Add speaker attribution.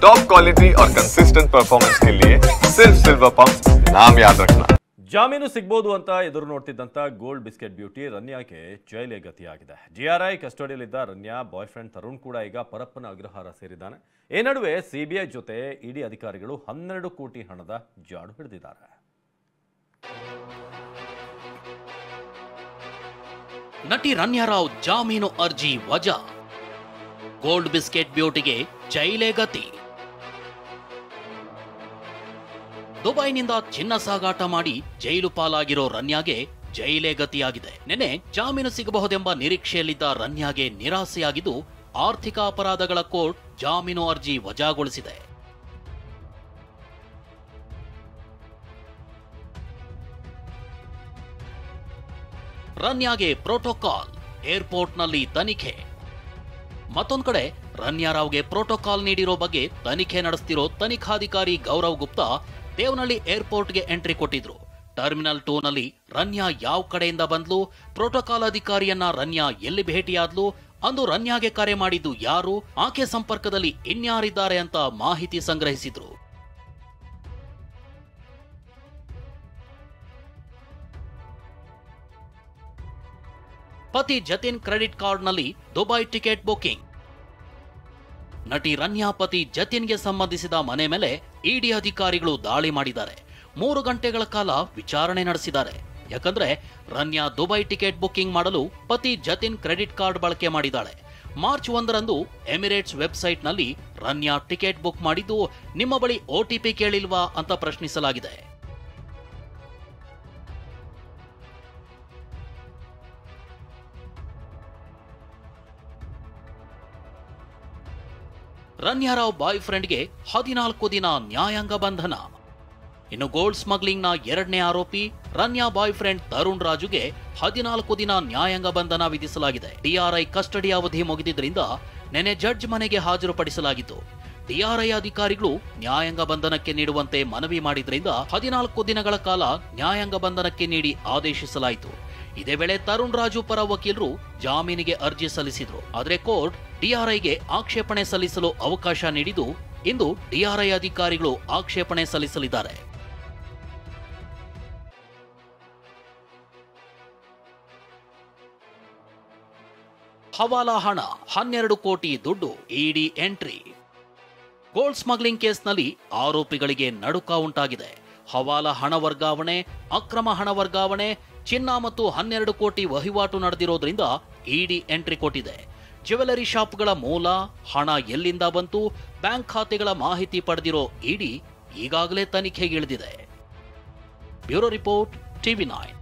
Speaker 1: Top quality और consistent performance के लिए सिर्फ सिल्वर पंप नाम याद रखना।
Speaker 2: ಜಾಮೀನು ಸಿಗಬಹುದು ಅಂತ ಎದುರು ನೋಡ್ತಿದ್ದಂತ gold biscuit beauty ರನ್ಯಾಗೆ ಜೈಲೇ ಗತಿಯಾಗಿದೆ. ಜಿಆರ್ಐ ಕಸ್ಟಡಿಯಲ್ಲಿದ್ದ Ranya boy friend Tarun ಕೂಡ ಈಗ ಪರಪ್ಪನ ಅಗ್ರಹಾರ ಸೇರಿದ್ದಾನೆ. ಈ ನಡುವೆ ಸಿಬಿಐ ಜೊತೆ ಇಡಿ ಅಧಿಕಾರಿಗಳು 12 ಕೋಟಿ ಹಣದ ಜಾಡು ಹಿಡಿದಿದ್ದಾರೆ.
Speaker 3: ನಟಿ ರನ್ಯಾ ರಾವ್ ಜಾಮೀನು ಅರ್ಜಿ ವಜಾ. ಗೋಲ್ಡ್ ಬಿಸ್ಕೆಟ್ ಬ್ಯೂಟಿಗೆ ಜೈಲೇ ಗತಿ. ದುಬೈನಿಂದ ಚಿನ್ನ ಸಾಗಾಟ ಮಾಡಿ ಜೈಲು ಪಾಲಾಗಿರೋ ರನ್ಯಾಗೆ ಜೈಲೇ ಗತಿಯಾಗಿದೆ. ನೆನೆ ಜಾಮೀನು ಸಿಗಬಹುದೆಂಬ ನಿರೀಕ್ಷೆಯಲ್ಲಿದ್ದ ರನ್ಯಾಗೆ ನಿರಾಸೆಯಾಗಿದ್ದು ಆರ್ಥಿಕ ಅಪರಾಧಗಳ ಕೋರ್ಟ್ ಜಾಮೀನು ಅರ್ಜಿ ವಜಾಗೊಳಿಸಿದೆ. ರನ್ಯಾಗೆ ಪ್ರೋಟೋಕಾಲ್, ಏರ್ಪೋರ್ಟ್ನಲ್ಲಿ ತನಿಖೆ. ಮತ್ತೊಂದು ಕಡೆ ರನ್ಯಾ ರಾವ್ಗೆ ಪ್ರೋಟೋಕಾಲ್ ನೀಡಿರೋ ಬಗ್ಗೆ ತನಿಖೆ ನಡೆಸ್ತಿರೋ ತನಿಖಾಧಿಕಾರಿ ಗೌರವ್ ಗುಪ್ತಾ ದೇವನಹಳ್ಳಿ ಏರ್ಪೋರ್ಟ್ಗೆ ಎಂಟ್ರಿ ಕೊಟ್ಟಿದ್ರು. ಟರ್ಮಿನಲ್ 2 ನಲ್ಲಿ ರನ್ಯಾ ಯಾವ ಕಡೆಯಿಂದ ಬಂದ್ಲು, ಪ್ರೋಟೋಕಾಲ್ ಅಧಿಕಾರಿಯನ್ನ ರನ್ಯಾ ಎಲ್ಲಿ ಭೇಟಿಯಾದ್ಲು, ಅಂದು ರನ್ಯಾಗೆ ಕರೆ ಮಾಡಿದ್ದು ಯಾರು, ಆಕೆ ಸಂಪರ್ಕದಲ್ಲಿ ಇನ್ಯಾರಿದ್ದಾರೆ ಅಂತ ಮಾಹಿತಿ ಸಂಗ್ರಹಿಸಿದ್ರು. ಪತಿ ಜತಿನ್ ಕ್ರೆಡಿಟ್ ಕಾರ್ಡ್ನಲ್ಲಿ ದುಬೈ ಟಿಕೆಟ್ ಬುಕಿಂಗ್. ನಟಿ ರನ್ಯಾ ಪತಿ ಜತಿನ್ಗೆ ಸಂಬಂಧಿಸಿದ ಮನೆ ಮೇಲೆ ಇಡಿ ಅಧಿಕಾರಿಗಳು ದಾಳಿ ಮಾಡಿದ್ದಾರೆ. 3 ಗಂಟೆಗಳ ಕಾಲ ವಿಚಾರಣೆ ನಡೆಸಿದ್ದಾರೆ. ಯಾಕಂದ್ರೆ ರನ್ಯಾ ದುಬೈ ಟಿಕೆಟ್ ಬುಕಿಂಗ್ ಮಾಡಲು ಪತಿ ಜತಿನ್ ಕ್ರೆಡಿಟ್ ಕಾರ್ಡ್ ಬಳಕೆ ಮಾಡಿದ್ದಾಳೆ. ಮಾರ್ಚ್ 1ರಂದು ಎಮಿರೇಟ್ಸ್ ವೆಬ್ಸೈಟ್ನಲ್ಲಿ ರನ್ಯಾ ಟಿಕೆಟ್ ಬುಕ್ ಮಾಡಿದ್ದು ನಿಮ್ಮ ಬಳಿ OTP ಕೇಳಿಲ್ವಾ ಅಂತ ಪ್ರಶ್ನಿಸಲಾಗಿದೆ. ರನ್ಯಾ ರಾವ್ ಬಾಯ್ ಫ್ರೆಂಡ್ಗೆ 14 ದಿನ ನ್ಯಾಯಾಂಗ ಬಂಧನ. ಇನ್ನು ಗೋಲ್ಡ್ ಸ್ಮಗ್ಲಿಂಗ್ನ 2ನೇ ಆರೋಪಿ ರನ್ಯಾ ಬಾಯ್ ಫ್ರೆಂಡ್ ತರುಣ್ ರಾಜುಗೆ 14 ದಿನ ನ್ಯಾಯಾಂಗ ಬಂಧನ ವಿಧಿಸಲಾಗಿದೆ. ಡಿಆರ್ಐ ಕಸ್ಟಡಿ ಅವಧಿ ಮುಗಿದಿದ್ದರಿಂದ ನೆನೆ ಜಡ್ಜ್ ಮನೆಗೆ ಹಾಜರುಪಡಿಸಲಾಗಿತ್ತು. ಡಿಆರ್ಐ ಅಧಿಕಾರಿಗಳು ನ್ಯಾಯಾಂಗ ಬಂಧನಕ್ಕೆ ನೀಡುವಂತೆ ಮನವಿ ಮಾಡಿದ್ರಿಂದ 14 ದಿನಗಳ ಕಾಲ ನ್ಯಾಯಾಂಗ ಬಂಧನಕ್ಕೆ ನೀಡಿ ಆದೇಶಿಸಲಾಯಿತು. ಇದೇ ವೇಳೆ ತರುಣ್ ರಾಜು ಪರ ವಕೀಲರು ಜಾಮೀನಿಗೆ ಅರ್ಜಿ ಸಲ್ಲಿಸಿದ್ರು. ಆದರೆ ಕೋರ್ಟ್ ಡಿಆರ್ಐಗೆ ಆಕ್ಷೇಪಣೆ ಸಲ್ಲಿಸಲು ಅವಕಾಶ ನೀಡಿದ್ದು ಇಂದು ಡಿಆರ್ಐ ಅಧಿಕಾರಿಗಳು ಆಕ್ಷೇಪಣೆ ಸಲ್ಲಿಸಲಿದ್ದಾರೆ. ಹವಾಲಾ ಹಣ 12 ಕೋಟಿ ದುಡ್ಡು ಇಡಿ ಎಂಟ್ರಿ. ಗೋಲ್ಡ್ ಸ್ಮಗ್ಲಿಂಗ್ ಕೇಸ್ನಲ್ಲಿ ಆರೋಪಿಗಳಿಗೆ ನಡುಕ ಉಂಟಾಗಿದೆ. ಹವಾಲಾ ಹಣ ವರ್ಗಾವಣೆ, ಅಕ್ರಮ ಹಣ ವರ್ಗಾವಣೆ, ಚಿನ್ನ ಮತ್ತು 12 ಕೋಟಿ ವಹಿವಾಟು ನಡೆದಿರೋದ್ರಿಂದ ಇಡಿ ಎಂಟ್ರಿ ಕೊಟ್ಟಿದೆ. ಜ್ಯುವೆಲರಿ ಶಾಪ್ಗಳ ಮೂಲ, ಹಣ ಎಲ್ಲಿಂದ ಬಂತು, ಬ್ಯಾಂಕ್ ಖಾತೆಗಳ ಮಾಹಿತಿ ಪಡೆದಿರೋ ಇಡಿ ಈಗಾಗಲೇ ತನಿಖೆಗಿಳಿದಿದೆ. Bureau report, TV9.